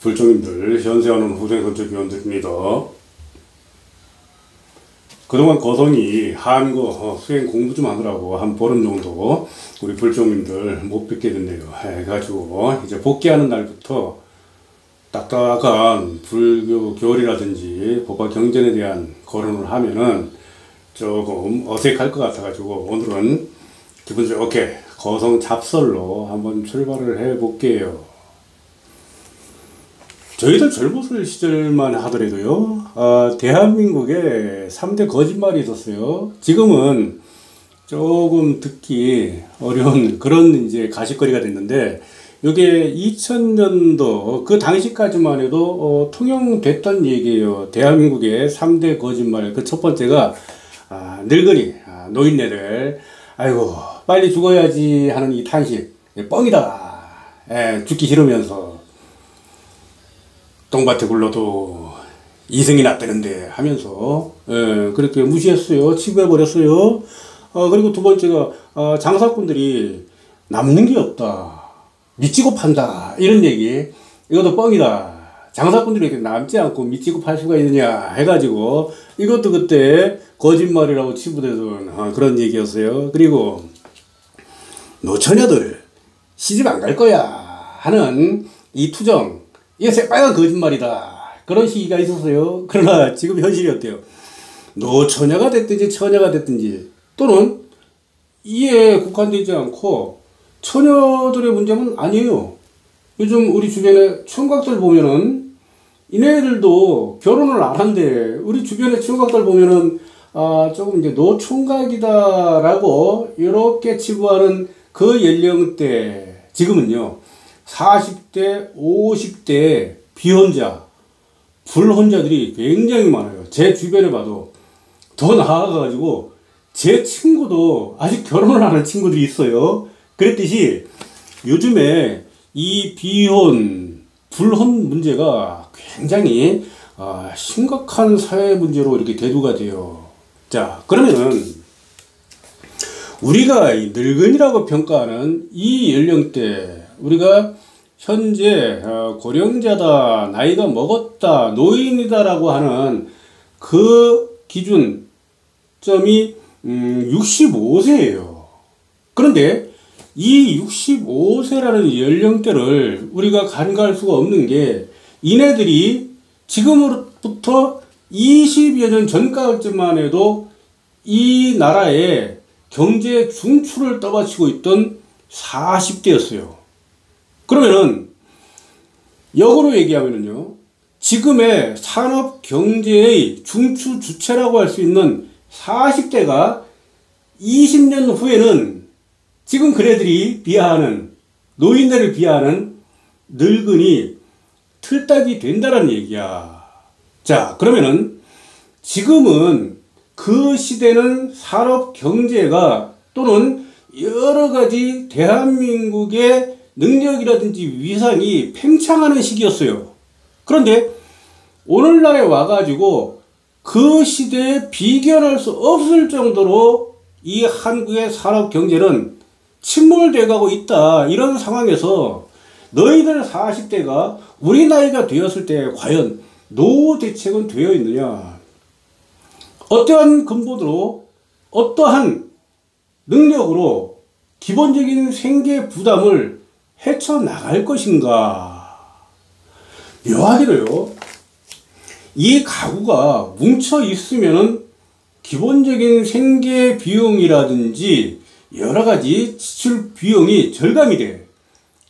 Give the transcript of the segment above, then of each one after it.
불청님들, 현세하는 후생선책위원들입니다. 그동안 거성이 한거 수행 공부 좀 하느라고 한 보름 정도 우리 불청님들 못 뵙게 됐네요. 해가지고 이제 복귀하는 날부터 딱딱한 불교 교리라든지 법화 경전에 대한 거론을 하면은 조금 어색할 것 같아가지고 오늘은 기분 좋게 거성 잡설로 한번 출발을 해 볼게요. 저희들 젊었을 시절만 하더라도요, 대한민국에 3대 거짓말이 있었어요. 지금은 조금 듣기 어려운 그런 이제 가십거리가 됐는데, 이게 2000년도 그 당시까지만 해도 통용됐던 얘기예요. 대한민국의 3대 거짓말. 그 첫 번째가 늙은이, 노인네들, 아이고 빨리 죽어야지 하는 이 탄식, 뻥이다. 죽기 싫으면서 똥밭에 굴러도 이승이 났다는데 하면서 그렇게 무시했어요. 치부해버렸어요. 그리고 두 번째가 장사꾼들이 남는 게 없다, 미치고 판다, 이런 얘기. 이것도 뻥이다. 장사꾼들이 이렇게 남지 않고 미치고 팔 수가 있느냐 해가지고 이것도 그때 거짓말이라고 치부되던 그런 얘기였어요. 그리고 노처녀들 시집 안 갈 거야 하는 이 투정, 이게 새빨간 거짓말이다, 그런 시기가 있었어요. 그러나 지금 현실이 어때요? 노처녀가 됐든지 처녀가 됐든지, 또는 이에 국한되지 않고 처녀들의 문제는 아니에요. 요즘 우리 주변에 총각들 보면은 이네들도 결혼을 안 한대. 우리 주변에 총각들 보면은 조금 이제 노총각이다라고 이렇게 치부하는 그 연령대, 지금은요 40대, 50대 비혼자, 불혼자들이 굉장히 많아요. 제 주변에 봐도. 더 나아가가지고 제 친구도 아직 결혼을 하는 친구들이 있어요. 그랬듯이 요즘에 이 비혼, 불혼 문제가 굉장히 심각한 사회 문제로 이렇게 대두가 돼요. 자, 그러면은 우리가 이 늙은이라고 평가하는 이 연령대, 우리가 현재 고령자다, 나이가 먹었다, 노인이다라고 하는 그 기준점이 65세예요. 그런데 이 65세라는 연령대를 우리가 간과할 수가 없는 게, 이네들이 지금으로부터 20여 년 전까지만 해도 이 나라의 경제 중추를 떠받치고 있던 40대였어요. 그러면은 역으로 얘기하면은요, 지금의 산업 경제의 중추 주체라고 할 수 있는 40대가 20년 후에는 지금 그네들이 비하하는, 노인들을 비하하는 늙은이 틀딱이 된다는 얘기야. 자, 그러면은 지금은 그 시대는 산업 경제가 또는 여러 가지 대한민국의 능력이라든지 위상이 팽창하는 시기였어요. 그런데 오늘날에 와가지고 그 시대에 비견할 수 없을 정도로 이 한국의 산업 경제는 침몰돼 가고 있다. 이런 상황에서 너희들 40대가 우리 나이가 되었을 때 과연 노후 대책은 되어 있느냐? 어떠한 근본으로, 어떠한 능력으로 기본적인 생계 부담을 헤쳐나갈 것인가? 묘하게도요, 이 가구가 뭉쳐 있으면은 기본적인 생계 비용이라든지 여러 가지 지출 비용이 절감이 돼.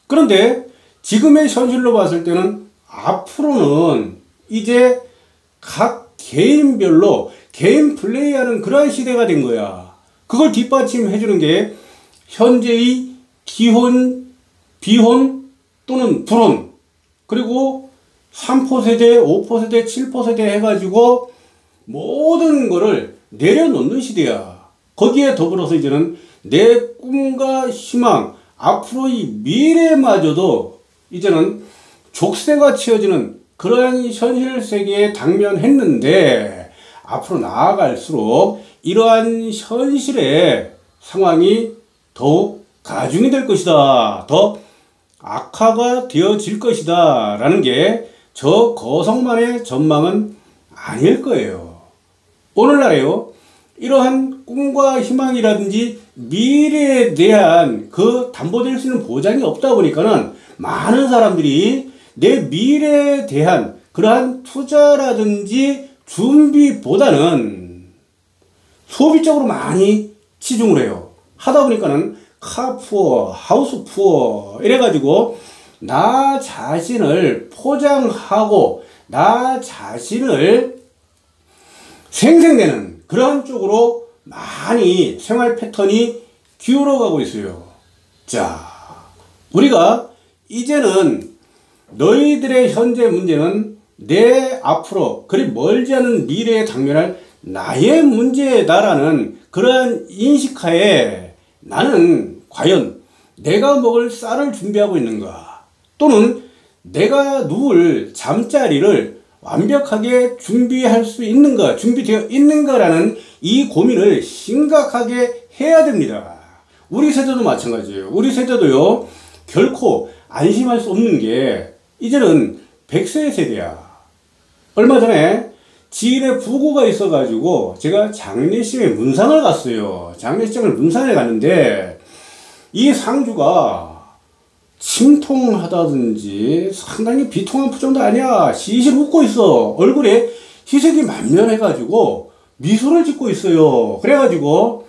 그런데 지금의 현실로 봤을 때는 앞으로는 이제 각 개인별로 개인 플레이하는 그러한 시대가 된 거야. 그걸 뒷받침해 주는 게 현재의 기혼, 비혼 또는 불혼, 그리고 3포세대, 5포세대, 7포세대 해가지고 모든 거를 내려놓는 시대야. 거기에 더불어서 이제는 내 꿈과 희망, 앞으로의 미래마저도 이제는 족쇄가 치어지는 그러한 현실 세계에 당면했는데, 앞으로 나아갈수록 이러한 현실의 상황이 더욱 가중이 될 것이다. 더 악화가 되어질 것이다 라는 게 저 거성만의 전망은 아닐 거예요. 오늘날에요, 이러한 꿈과 희망이라든지 미래에 대한 그 담보될 수 있는 보장이 없다 보니까는 많은 사람들이 내 미래에 대한 그러한 투자라든지 준비보다는 소비적으로 많이 치중을 해요. 하다 보니까는 카푸어, 하우스푸어 이래가지고 나 자신을 포장하고 나 자신을 생생내는 그런 쪽으로 많이 생활 패턴이 기울어가고 있어요. 자, 우리가 이제는 너희들의 현재 문제는 내 앞으로 그리 멀지 않은 미래에 당면할 나의 문제다라는 그러한 인식하에 나는 과연 내가 먹을 쌀을 준비하고 있는가, 또는 내가 누울 잠자리를 완벽하게 준비할 수 있는가, 준비되어 있는가라는 이 고민을 심각하게 해야 됩니다. 우리 세대도 마찬가지예요. 우리 세대도요, 결코 안심할 수 없는 게 이제는 100세 세대야. 얼마 전에 지인의 부고가 있어가지고 제가 장례식에 문상을 갔어요. 장례식장을 문상에 갔는데 이 상주가 침통하다든지 상당히 비통한 표정도 아니야. 시실 웃고 있어. 얼굴에 희색이 만면해가지고 미소를 짓고 있어요. 그래가지고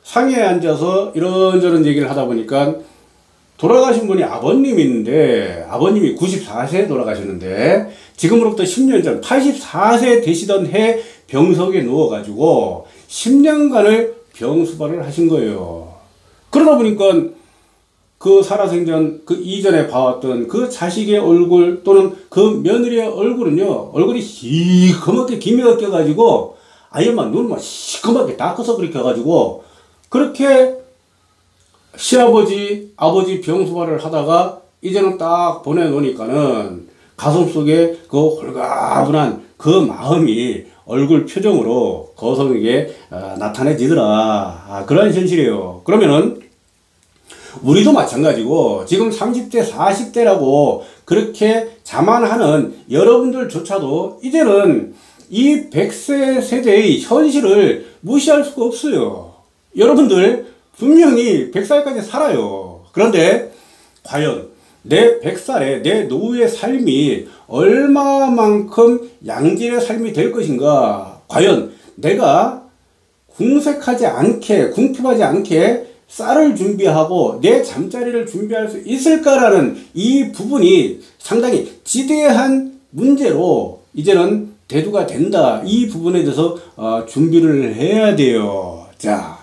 상에 앉아서 이런저런 얘기를 하다 보니까 돌아가신 분이 아버님인데, 아버님이 94세에 돌아가셨는데 지금으로부터 10년 전 84세 되시던 해 병석에 누워가지고 10년간을 병수발을 하신 거예요. 그러다 보니까 그 살아생전 그 이전에 봐왔던 그 자식의 얼굴 또는 그 며느리의 얼굴은요, 얼굴이 시커멓게 기미가 껴가지고 아이만 눈만 시커멓게 닦아서 그렇게 해가지고 그렇게 시아버지 아버지 병수발을 하다가 이제는 딱 보내놓으니까는 가슴속에 그 홀가분한 그 마음이 얼굴 표정으로 거성에게 나타내지더라. 그런 현실이에요. 그러면은 우리도 마찬가지고 지금 30대 40대라고 그렇게 자만하는 여러분들조차도 이제는 이 100세 세대의 현실을 무시할 수가 없어요. 여러분들 분명히 100살까지 살아요. 그런데 과연 내 100살에 내 노후의 삶이 얼마만큼 양질의 삶이 될 것인가, 과연 내가 궁색하지 않게 궁핍하지 않게 쌀을 준비하고 내 잠자리를 준비할 수 있을까라는 이 부분이 상당히 지대한 문제로 이제는 대두가 된다. 이 부분에 대해서 준비를 해야 돼요. 자,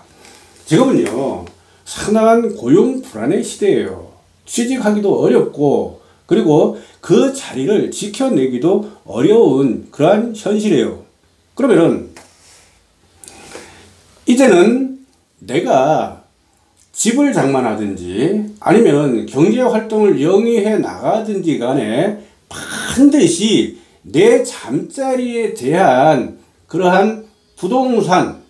지금은요 상당한 고용 불안의 시대예요. 취직하기도 어렵고 그리고 그 자리를 지켜내기도 어려운 그러한 현실이에요. 그러면은 이제는 내가 집을 장만하든지 아니면 경제활동을 영위해 나가든지 간에 반드시 내 잠자리에 대한 그러한 부동산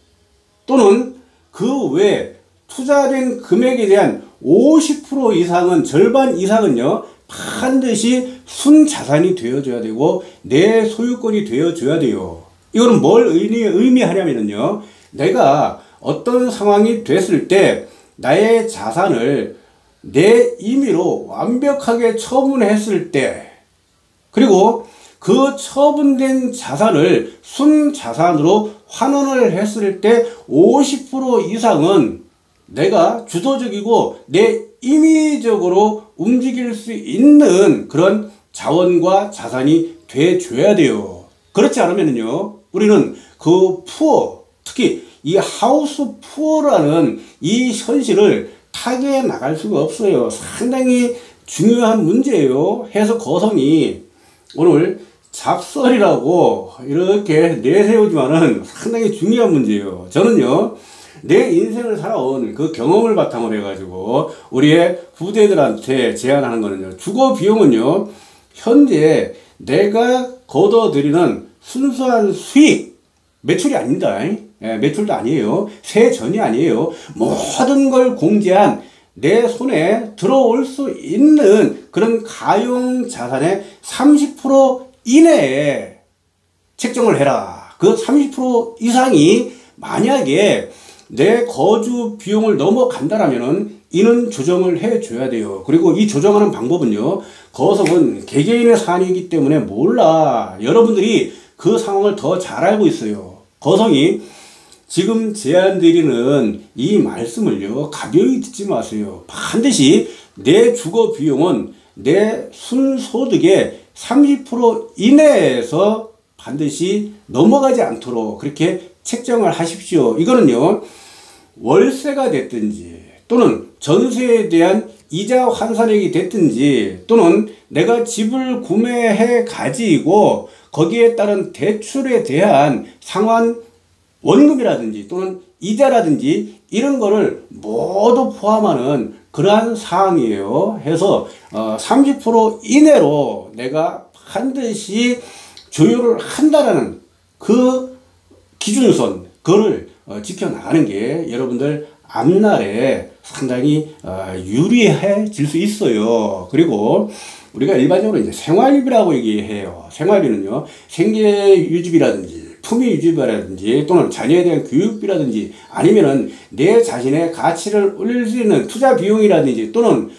또는 그 외 투자된 금액에 대한 50% 이상은, 절반 이상은요 반드시 순자산이 되어줘야 되고 내 소유권이 되어줘야 돼요. 이거는 뭘 의미하냐면요, 내가 어떤 상황이 됐을 때 나의 자산을 내 임의로 완벽하게 처분했을 때, 그리고 그 처분된 자산을 순자산으로 환원을 했을 때 50% 이상은 내가 주도적이고 내 임의적으로 움직일 수 있는 그런 자원과 자산이 돼줘야 돼요. 그렇지 않으면요 우리는 그 푸어, 특히 이 하우스 푸어라는 이 현실을 타개해 나갈 수가 없어요. 상당히 중요한 문제예요. 해서 거성이 오늘 잡설이라고 이렇게 내세우지만은 상당히 중요한 문제예요. 저는요 내 인생을 살아온 그 경험을 바탕으로 해가지고 우리의 후대들한테 제안하는 거는요, 주거 비용은요 현재 내가 걷어들이는 순수한 수익, 매출이 아닙니다. 매출도 아니에요. 세전이 아니에요. 모든 걸 공제한 내 손에 들어올 수 있는 그런 가용 자산의 30% 이내에 책정을 해라. 그 30% 이상이 만약에 내 거주 비용을 넘어간다라면은 이는 조정을 해줘야 돼요. 그리고 이 조정하는 방법은요, 거성은 개개인의 사안이기 때문에 몰라. 여러분들이 그 상황을 더 잘 알고 있어요. 거성이 지금 제안드리는 이 말씀을요, 가벼이 듣지 마세요. 반드시 내 주거 비용은 내 순소득의 30% 이내에서 반드시 넘어가지 않도록 그렇게 책정을 하십시오. 이거는요, 월세가 됐든지 또는 전세에 대한 이자 환산액이 됐든지 또는 내가 집을 구매해 가지고 거기에 따른 대출에 대한 상환 원금이라든지 또는 이자라든지 이런 거를 모두 포함하는 그러한 사항이에요. 해서 30% 이내로 내가 반드시 조율을 한다라는 그 기준선, 그거를 지켜나가는 게 여러분들 앞날에 상당히 유리해질 수 있어요. 그리고 우리가 일반적으로 이제 생활비라고 얘기해요. 생활비는요, 생계 유지비라든지 품위 유지비라든지 또는 자녀에 대한 교육비라든지 아니면은 내 자신의 가치를 올릴 수 있는 투자 비용이라든지 또는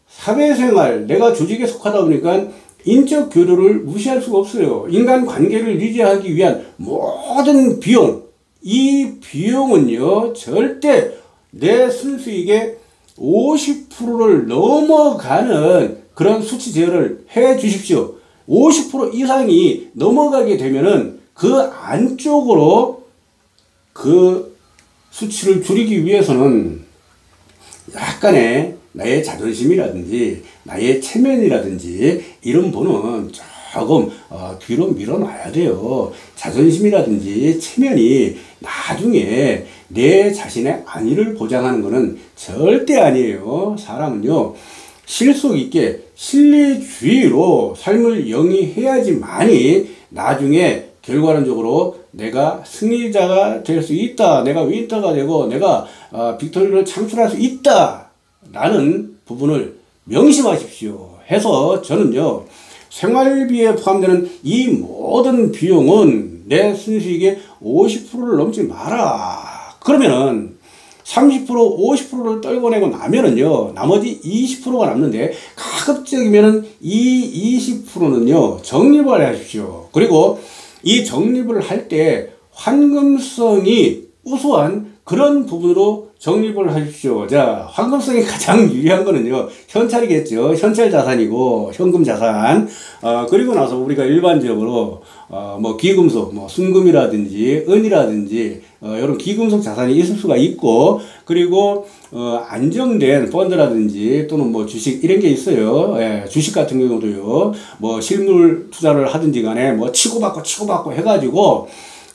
사회생활, 내가 조직에 속하다 보니까 인적 교류를 무시할 수가 없어요. 인간 관계를 유지하기 위한 모든 비용, 이 비용은요, 절대 내 순수익의 50%를 넘어가는 그런 수치 제어를 해 주십시오. 50% 이상이 넘어가게 되면은 그 안쪽으로 그 수치를 줄이기 위해서는 약간의 나의 자존심이라든지 나의 체면이라든지 이런 부분은 조금 뒤로 밀어놔야 돼요. 자존심이라든지 체면이 나중에 내 자신의 안위를 보장하는 것은 절대 아니에요. 사람은요, 실속 있게 신뢰주의로 삶을 영위해야지만이 나중에 결과론적으로 내가 승리자가 될 수 있다, 내가 윈터가 되고 내가 빅토리를 창출할 수 있다 라는 부분을 명심하십시오. 해서 저는요, 생활비에 포함되는 이 모든 비용은 내 순수익의 50%를 넘지 마라. 그러면은 30%, 50%를 떨궈내고 나면은요, 나머지 20%가 남는데 가급적이면은 이 20%는요, 적립을 하십시오. 그리고 이 적립을 할 때 환금성이 우수한 그런 부분으로 적립을 하십시오. 자, 환금성이 가장 유리한 거는요, 현찰이겠죠. 현찰 자산이고, 현금 자산. 그리고 나서 우리가 일반적으로, 뭐, 기금속, 뭐, 순금이라든지, 은이라든지, 이런 기금속 자산이 있을 수가 있고, 그리고, 안정된 펀드라든지, 또는 뭐, 주식, 이런 게 있어요. 예, 주식 같은 경우도요, 뭐, 실물 투자를 하든지 간에, 뭐, 치고받고 해가지고,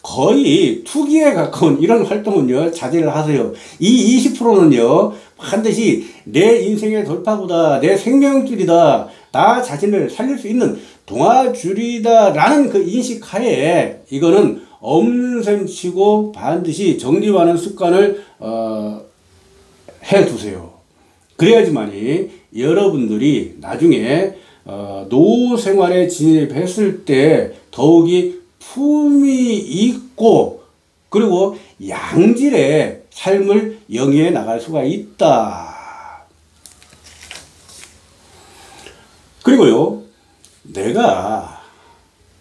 거의 투기에 가까운 이런 활동은요, 자제를 하세요. 이 20%는요, 반드시 내 인생의 돌파구다, 내 생명줄이다, 나 자신을 살릴 수 있는 동아줄이다 라는 그 인식하에 이거는 없는 셈 치고 반드시 정립하는 습관을 해두세요. 그래야지만이 여러분들이 나중에 노후 생활에 진입했을 때 더욱이 품이 있고 그리고 양질의 삶을 영위해 나갈 수가 있다. 그리고요, 내가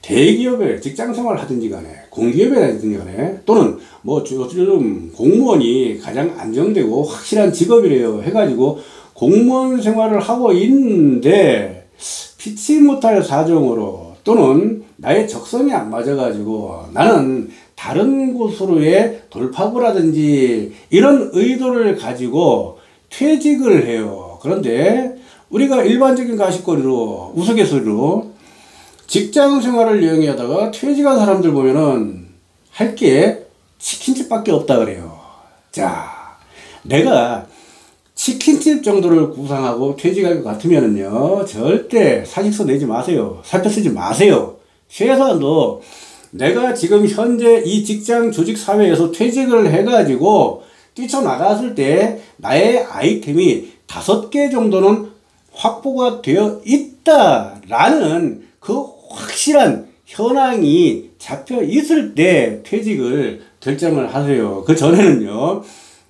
대기업에 직장생활을 하든지 간에 공기업에 하든지 간에 또는 뭐 요즘 공무원이 가장 안정되고 확실한 직업이래요 해가지고 공무원 생활을 하고 있는데 피치 못할 사정으로 또는 나의 적성이 안 맞아가지고 나는 다른 곳으로의 돌파구라든지 이런 의도를 가지고 퇴직을 해요. 그런데 우리가 일반적인 가십거리로 우스갯소리로 직장 생활을 영위하다가 퇴직한 사람들 보면은 할 게 치킨집 밖에 없다 그래요. 자, 내가 치킨집 정도를 구상하고 퇴직할 것 같으면은요, 절대 사직서 내지 마세요. 사표 쓰지 마세요. 최소한도 내가 지금 현재 이 직장 조직 사회에서 퇴직을 해가지고 뛰쳐나갔을 때 나의 아이템이 5개 정도는 확보가 되어 있다라는 그 확실한 현황이 잡혀 있을 때 퇴직을 결정을 하세요. 그 전에는요,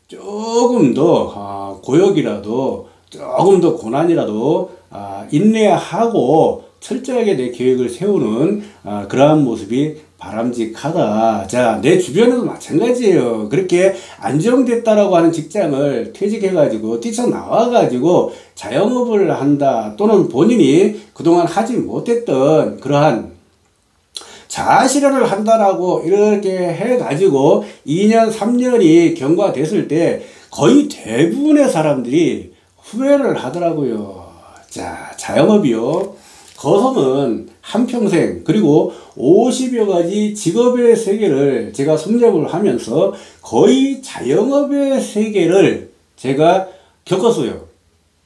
조금 더 고역이라도, 조금 더 고난이라도 인내하고 철저하게 내 계획을 세우는 그러한 모습이 바람직하다. 자, 내 주변에도 마찬가지예요. 그렇게 안정됐다라고 하는 직장을 퇴직해가지고 뛰쳐나와가지고 자영업을 한다, 또는 본인이 그동안 하지 못했던 그러한 자아실현을 한다라고 이렇게 해가지고 2년, 3년이 경과됐을 때 거의 대부분의 사람들이 후회를 하더라고요. 자, 자영업이요. 거성은 한평생, 그리고 50여 가지 직업의 세계를 제가 섭렵을 하면서 거의 자영업의 세계를 제가 겪었어요.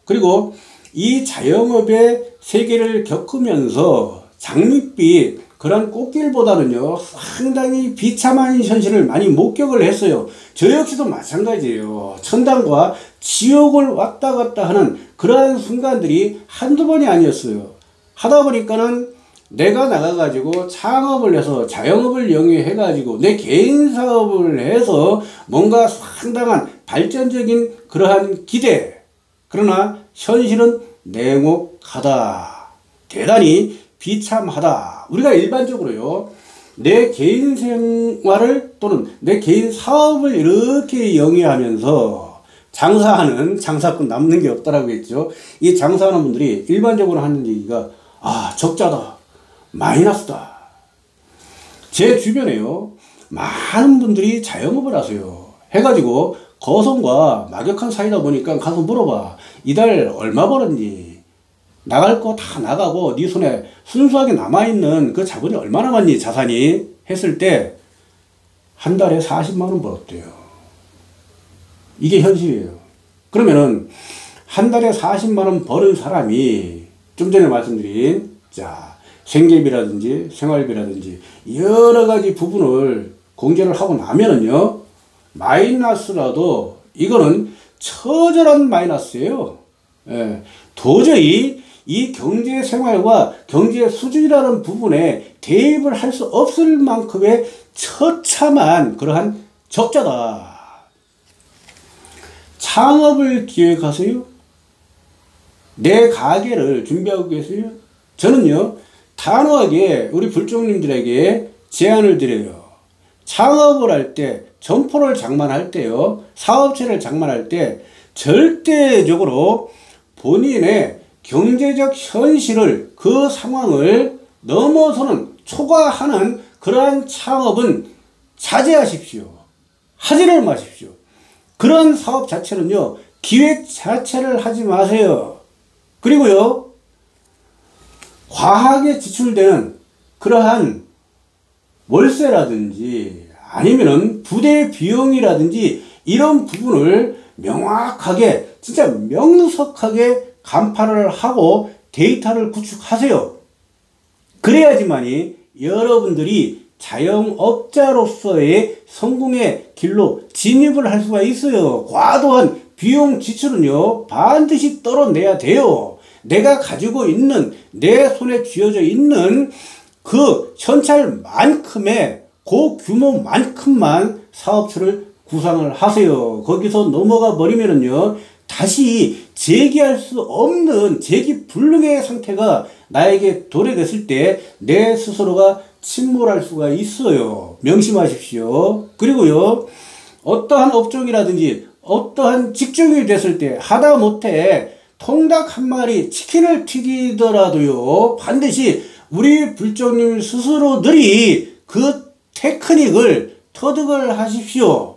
그리고 이 자영업의 세계를 겪으면서 장밋빛 그런 꽃길보다는요, 상당히 비참한 현실을 많이 목격을 했어요. 저 역시도 마찬가지예요. 천당과 지옥을 왔다 갔다 하는 그러한 순간들이 한두 번이 아니었어요. 하다 보니까는 내가 나가가지고 창업을 해서 자영업을 영위해가지고 내 개인 사업을 해서 뭔가 상당한 발전적인 그러한 기대, 그러나 현실은 냉혹하다, 대단히 비참하다. 우리가 일반적으로요, 내 개인 생활을 또는 내 개인 사업을 이렇게 영위하면서 장사하는, 장사꾼 남는 게 없다라고 했죠. 이 장사하는 분들이 일반적으로 하는 얘기가 적자다, 마이너스다. 제 주변에요, 많은 분들이 자영업을 하세요. 해가지고 거성과 막역한 사이다 보니까 가서 물어봐. 이달 얼마 벌었니? 나갈 거 다 나가고 네 손에 순수하게 남아있는 그 자본이 얼마 남았니? 자산이? 했을 때 한 달에 40만 원 벌었대요. 이게 현실이에요. 그러면은 한 달에 40만 원 버는 사람이 좀 전에 말씀드린 생계비라든지 생활비라든지 여러 가지 부분을 공제를 하고 나면은요, 마이너스라도 이거는 처절한 마이너스예요. 예, 도저히 이 경제 생활과 경제 수준이라는 부분에 대입을 할 수 없을 만큼의 처참한 그러한 적자다. 창업을 기획하세요? 내 가게를 준비하고 계세요? 저는요, 단호하게 우리 불종님들에게 제안을 드려요. 창업을 할 때, 점포를 장만할 때요, 사업체를 장만할 때 절대적으로 본인의 경제적 현실을, 그 상황을 넘어서는, 초과하는 그러한 창업은 자제하십시오. 하지를 마십시오. 그런 사업 자체는요, 기획 자체를 하지 마세요. 그리고요, 과하게 지출되는 그러한 월세라든지 아니면은 부대 비용이라든지 이런 부분을 명확하게, 진짜 명석하게 간파를 하고 데이터를 구축하세요. 그래야지만이 여러분들이 자영업자로서의 성공의 길로 진입을 할 수가 있어요. 과도한 비용 지출은요, 반드시 떨어내야 돼요. 내가 가지고 있는, 내 손에 쥐어져 있는 그 현찰만큼의 그 규모만큼만 사업체를 구상을 하세요. 거기서 넘어가 버리면은요, 다시 재기할 수 없는, 재기 불능의 상태가 나에게 도래됐을 때 내 스스로가 침몰할 수가 있어요. 명심하십시오. 그리고요, 어떠한 업종이라든지 어떠한 직종이 됐을 때 하다못해 통닭 한 마리 치킨을 튀기더라도요, 반드시 우리 불종님 스스로들이 그 테크닉을 터득을 하십시오.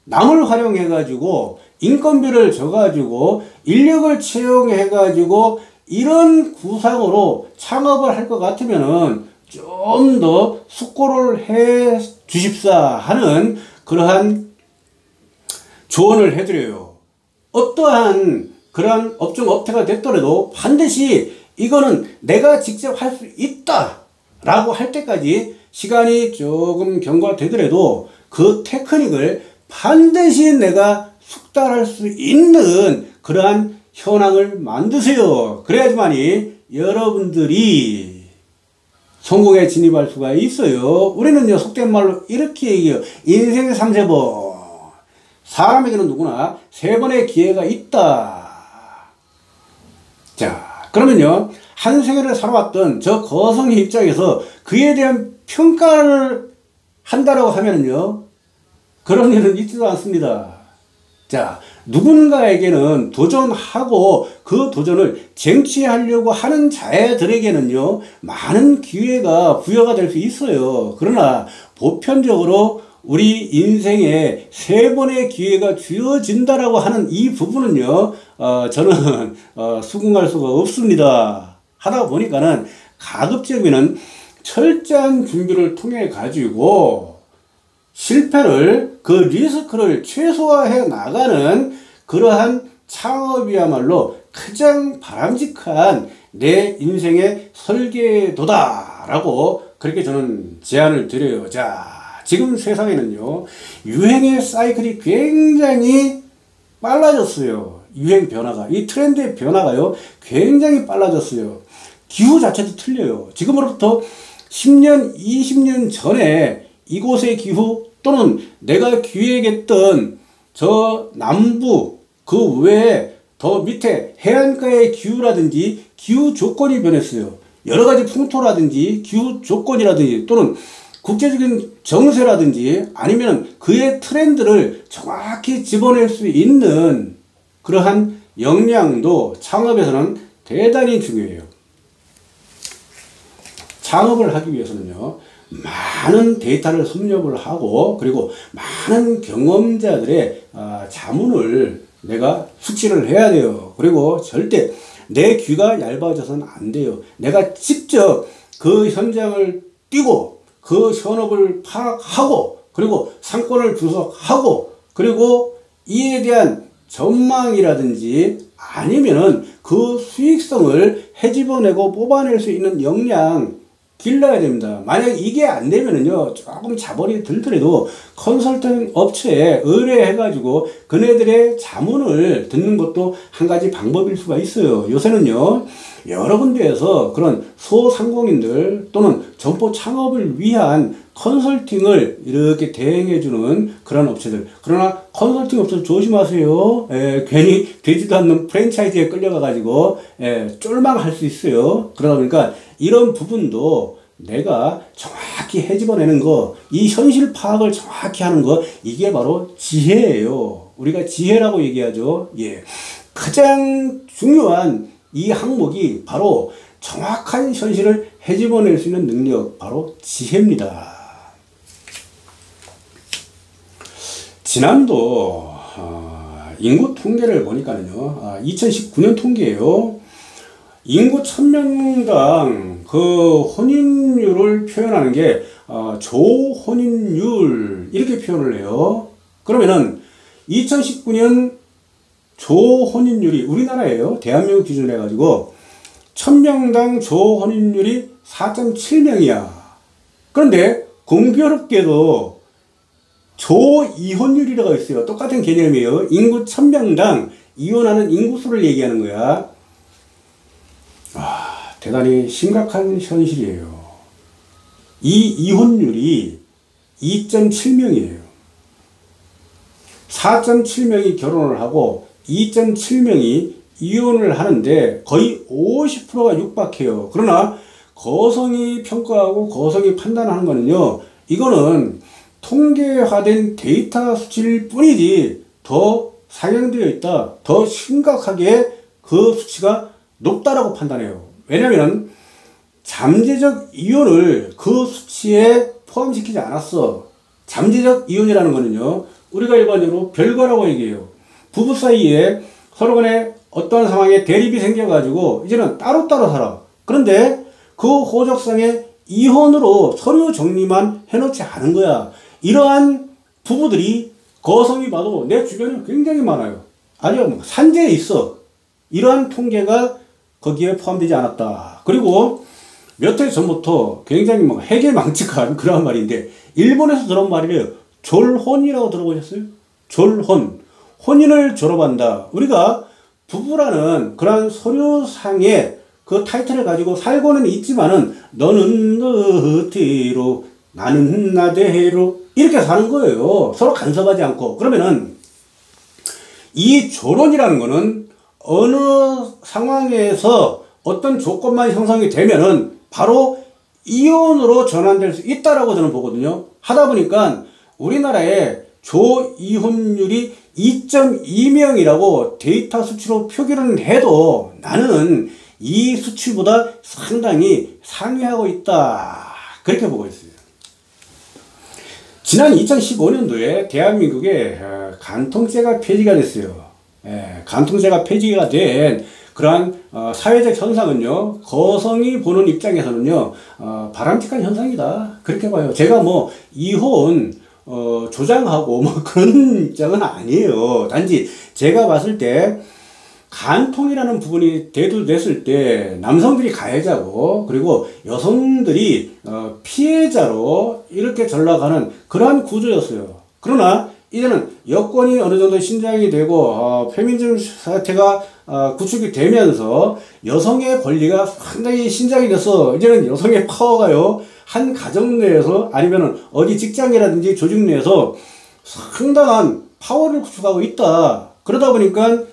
남을 활용해가지고 인건비를 줘가지고 인력을 채용해가지고 이런 구상으로 창업을 할 것 같으면은 좀 더 숙고를 해 주십사 하는 그러한 조언을 해드려요. 어떠한 그러한 업종 업태가 됐더라도 반드시 이거는 내가 직접 할 수 있다 라고 할 때까지 시간이 조금 경과되더라도 그 테크닉을 반드시 내가 숙달할 수 있는 그러한 현황을 만드세요. 그래야지만이 여러분들이 성공에 진입할 수가 있어요. 우리는요, 속된 말로 이렇게 얘기해요. 인생 3세번. 사람에게는 누구나 3번의 기회가 있다. 자, 그러면요, 한 생애를 살아왔던 저 거성의 입장에서 그에 대한 평가를 한다라고 하면은요, 그런 일은 있지도 않습니다. 자, 누군가에게는 도전하고 그 도전을 쟁취하려고 하는 자들에게는요, 많은 기회가 부여가 될 수 있어요. 그러나 보편적으로 우리 인생에 3번의 기회가 주어진다라고 하는 이 부분은요, 저는 수긍할 수가 없습니다. 하다 보니까는 가급적이면 철저한 준비를 통해 가지고 실패를, 그 리스크를 최소화해 나가는 그러한 창업이야말로 가장 바람직한 내 인생의 설계도다라고 그렇게 저는 제안을 드려요. 자, 지금 세상에는요, 유행의 사이클이 굉장히 빨라졌어요. 유행 변화가, 이 트렌드의 변화가요, 굉장히 빨라졌어요. 기후 자체도 틀려요. 지금으로부터 10년, 20년 전에 이곳의 기후 또는 내가 기획했던 저 남부 그 외에 더 밑에 해안가의 기후라든지 기후 조건이 변했어요. 여러 가지 풍토라든지 기후 조건이라든지 또는 국제적인 정세라든지 아니면 그의 트렌드를 정확히 집어낼 수 있는 그러한 역량도 창업에서는 대단히 중요해요. 창업을 하기 위해서는요, 많은 데이터를 섭렵을 하고 그리고 많은 경험자들의 자문을 내가 숙지를 해야 돼요. 그리고 절대 내 귀가 얇아져서는 안 돼요. 내가 직접 그 현장을 뛰고 그 현업을 파악하고 그리고 상권을 분석하고 그리고 이에 대한 전망이라든지 아니면은 그 수익성을 헤집어내고 뽑아낼 수 있는 역량 길러야 됩니다. 만약 이게 안 되면은요, 조금 자본이 들더라도 컨설팅 업체에 의뢰해가지고 그네들의 자문을 듣는 것도 한 가지 방법일 수가 있어요. 요새는요, 여러 군데에서 그런 소상공인들 또는 점포 창업을 위한 컨설팅을 이렇게 대행해주는 그런 업체들. 그러나 컨설팅 업체 조심하세요. 괜히 되지도 않는 프랜차이즈에 끌려가가지고 쫄망할 수 있어요. 그러다 보니까 이런 부분도 내가 정확히 헤집어내는 거, 이 현실 파악을 정확히 하는 거, 이게 바로 지혜예요. 우리가 지혜라고 얘기하죠. 예. 가장 중요한 이 항목이 바로 정확한 현실을 헤집어낼 수 있는 능력, 바로 지혜입니다. 지난도 인구 통계를 보니까는요, 2019년 통계예요. 인구 1000명당 그 혼인율을 표현하는 게 조혼인율 이렇게 표현을 해요. 그러면은 2019년 조혼인율이 우리나라예요. 대한민국 기준으로 해가지고 1000명당 조혼인율이 4.7명이야. 그런데 공교롭게도 조이혼율이라고 있어요. 똑같은 개념이에요. 인구 1000명당 이혼하는 인구수를 얘기하는 거야. 대단히 심각한 현실이에요. 이 이혼율이 2.7명이에요. 4.7명이 결혼을 하고 2.7명이 이혼을 하는데 거의 50%가 육박해요. 그러나 거성이 평가하고 거성이 판단하는 거는요, 이거는 통계화된 데이터 수치일 뿐이지 더 상향되어 있다, 더 심각하게 그 수치가 높다라고 판단해요. 왜냐면 잠재적 이혼을 그 수치에 포함시키지 않았어. 잠재적 이혼이라는 거는요, 우리가 일반적으로 별거라고 얘기해요. 부부 사이에 서로 간에 어떠한 상황에 대립이 생겨가지고 이제는 따로따로 살아. 그런데 그 호적상에 이혼으로 서류 정리만 해놓지 않은 거야. 이러한 부부들이 거성이 봐도 내 주변에 굉장히 많아요. 아니요, 산재에 있어. 이러한 통계가 거기에 포함되지 않았다. 그리고 몇 해 전부터 굉장히 해괴망측한 그런 말인데, 일본에서 들어온 말이래요. 졸혼이라고 들어보셨어요? 졸혼. 혼인을 졸업한다. 우리가 부부라는 그런 서류상의 그 타이틀을 가지고 살고는 있지만은 너는 너대로 나는 나대로 이렇게 사는 거예요. 서로 간섭하지 않고. 그러면은 이 결혼이라는 거는 어느 상황에서 어떤 조건만 형성이 되면은 바로 이혼으로 전환될 수 있다라고 저는 보거든요. 하다 보니까 우리나라의 조이혼율이 2.2명이라고 데이터 수치로 표기를 해도 나는 이 수치보다 상당히 상회하고 있다. 그렇게 보고 있어요. 지난 2015년도에 대한민국에 간통죄가 폐지가 됐어요. 간통죄가 폐지가 된 그러한 사회적 현상은요, 거성이 보는 입장에서는요, 바람직한 현상이다. 그렇게 봐요. 제가 뭐 이혼 조장하고 뭐 그런 입장은 아니에요. 단지 제가 봤을 때 간통이라는 부분이 대두됐을 때 남성들이 가해자고 그리고 여성들이 피해자로 이렇게 전락하는 그러한 구조였어요. 그러나 이제는 여건이 어느 정도 신장이 되고 페미니즘 사태가 구축이 되면서 여성의 권리가 상당히 신장이 돼서 이제는 여성의 파워가요, 한 가정 내에서 아니면은 어디 직장이라든지 조직 내에서 상당한 파워를 구축하고 있다. 그러다 보니까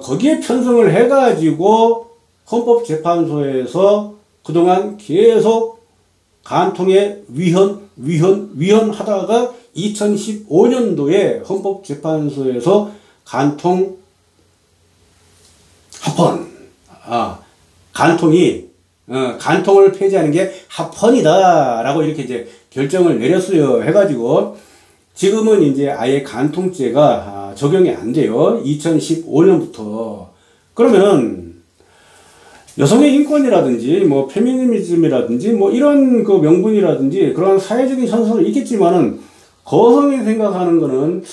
거기에 편성을 해가지고 헌법재판소에서 그동안 계속 간통의 위헌 하다가 2015년도에 헌법재판소에서 간통 합헌, 간통을 폐지하는 게 합헌이다라고 이렇게 이제 결정을 내렸어요. 해가지고 지금은 이제 아예 간통죄가 적용이 안 돼요. 2015년부터. 그러면 여성의 인권이라든지 뭐 페미니즘이라든지 뭐 이런 그 명분이라든지 그런 사회적인 현상은 있겠지만은 거성이 생각하는 거는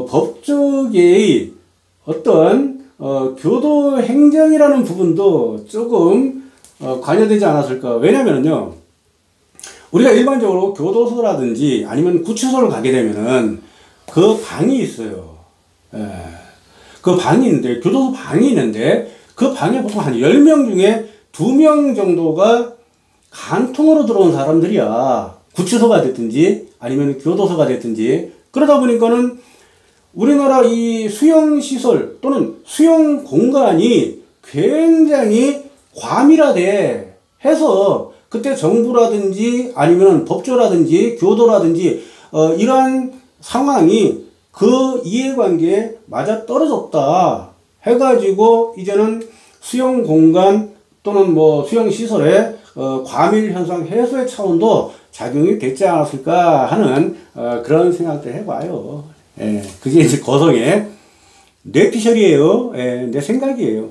법조계의 어떤 교도 행정이라는 부분도 조금 관여되지 않았을까. 왜냐면은요, 우리가 일반적으로 교도소라든지 아니면 구치소를 가게 되면은 그 방이 있어요. 그 방이 있는데, 교도소 방이 있는데 그 방에 보통 한 10명 중에 2명 정도가 간통으로 들어온 사람들이야. 구치소가 됐든지 아니면 교도소가 됐든지. 그러다 보니까는 우리나라 이 수용시설 또는 수용 공간이 굉장히 과밀화돼 해서 그때 정부라든지 아니면 법조라든지 교도라든지 이러한 상황이 그 이해관계에 맞아 떨어졌다 해가지고 이제는 수용 공간 또는 뭐 수용 시설의 과밀 현상 해소의 차원도 작용이 됐지 않았을까 하는 그런 생각들 해봐요. 그게 이제 거성의 뇌피셜이에요. 내 생각이에요.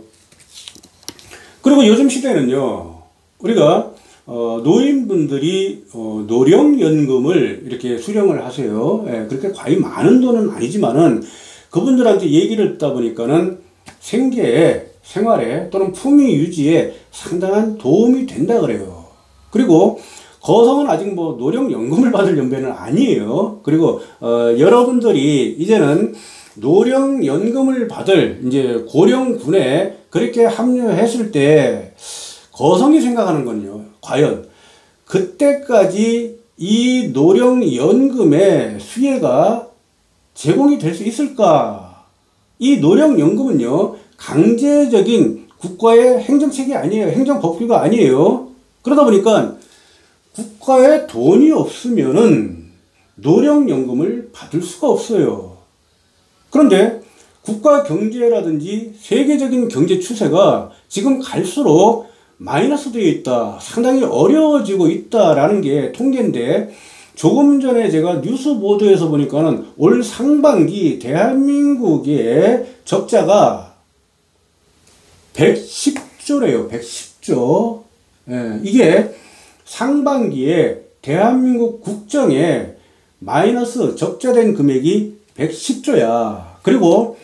그리고 요즘 시대는요, 우리가 노인분들이 노령연금을 이렇게 수령을 하세요. 그렇게 과히 많은 돈은 아니지만은 그분들한테 얘기를 듣다 보니까는 생계에, 생활에 또는 품위 유지에 상당한 도움이 된다 그래요. 그리고 거성은 아직 뭐 노령연금을 받을 연배는 아니에요. 그리고 여러분들이 이제는 노령연금을 받을 이제 고령군에 그렇게 합류했을 때 거성이 생각하는 건요, 과연 그때까지 이 노령연금의 수혜가 제공이 될 수 있을까? 이 노령연금은요, 강제적인 국가의 행정책이 아니에요. 행정법규가 아니에요. 그러다 보니까 국가에 돈이 없으면은 노령연금을 받을 수가 없어요. 그런데 국가 경제라든지 세계적인 경제 추세가 지금 갈수록 마이너스 되어 있다. 상당히 어려워지고 있다라는 게 통계인데, 조금 전에 제가 뉴스 보도에서 보니까는 올 상반기 대한민국의 적자가 110조래요. 110조. 이게 상반기에 대한민국 국정에 마이너스 적자된 금액이 110조야. 그리고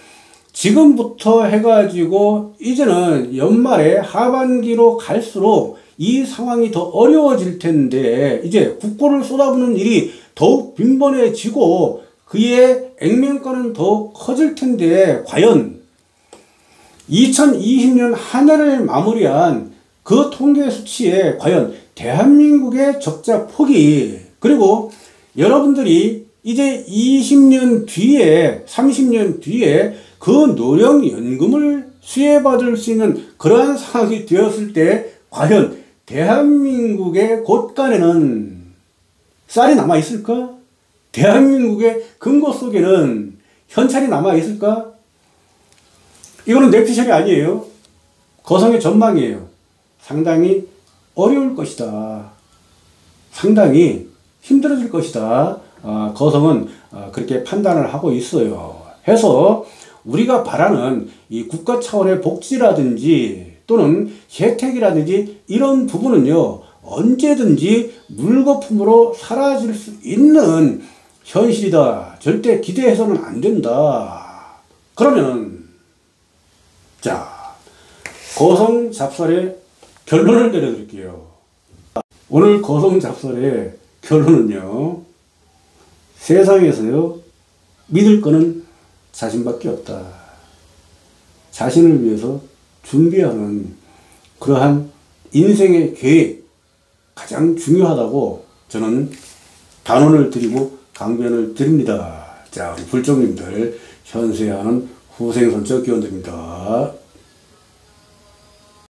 지금부터 해가지고 이제는 연말에 하반기로 갈수록 이 상황이 더 어려워질 텐데 이제 국고를 쏟아부는 일이 더욱 빈번해지고 그에 액면가는 더 커질 텐데 과연 2020년 한 해를 마무리한 그 통계 수치에 과연 대한민국의 적자 폭이, 그리고 여러분들이 이제 20년 뒤에 30년 뒤에 그 노령연금을 수혜받을 수 있는 그러한 상황이 되었을 때 과연 대한민국의 곳간에는 쌀이 남아있을까? 대한민국의 금고 속에는 현찰이 남아있을까? 이거는 뇌피셜이 아니에요. 거성의 전망이에요. 상당히 어려울 것이다. 상당히 힘들어질 것이다. 거성은 그렇게 판단을 하고 있어요. 해서 우리가 바라는 이 국가 차원의 복지라든지 또는 혜택이라든지 이런 부분은요, 언제든지 물거품으로 사라질 수 있는 현실이다. 절대 기대해서는 안 된다. 그러면 자, 거성 잡설의 결론을 내려드릴게요. 오늘 거성 잡설의 결론은요, 세상에서요 믿을 거는 자신밖에 없다. 자신을 위해서 준비하는 그러한 인생의 계획, 가장 중요하다고 저는 단언을 드리고 강변을 드립니다. 자, 우리 불종님들 현세하는 후생선적 기원드립니다.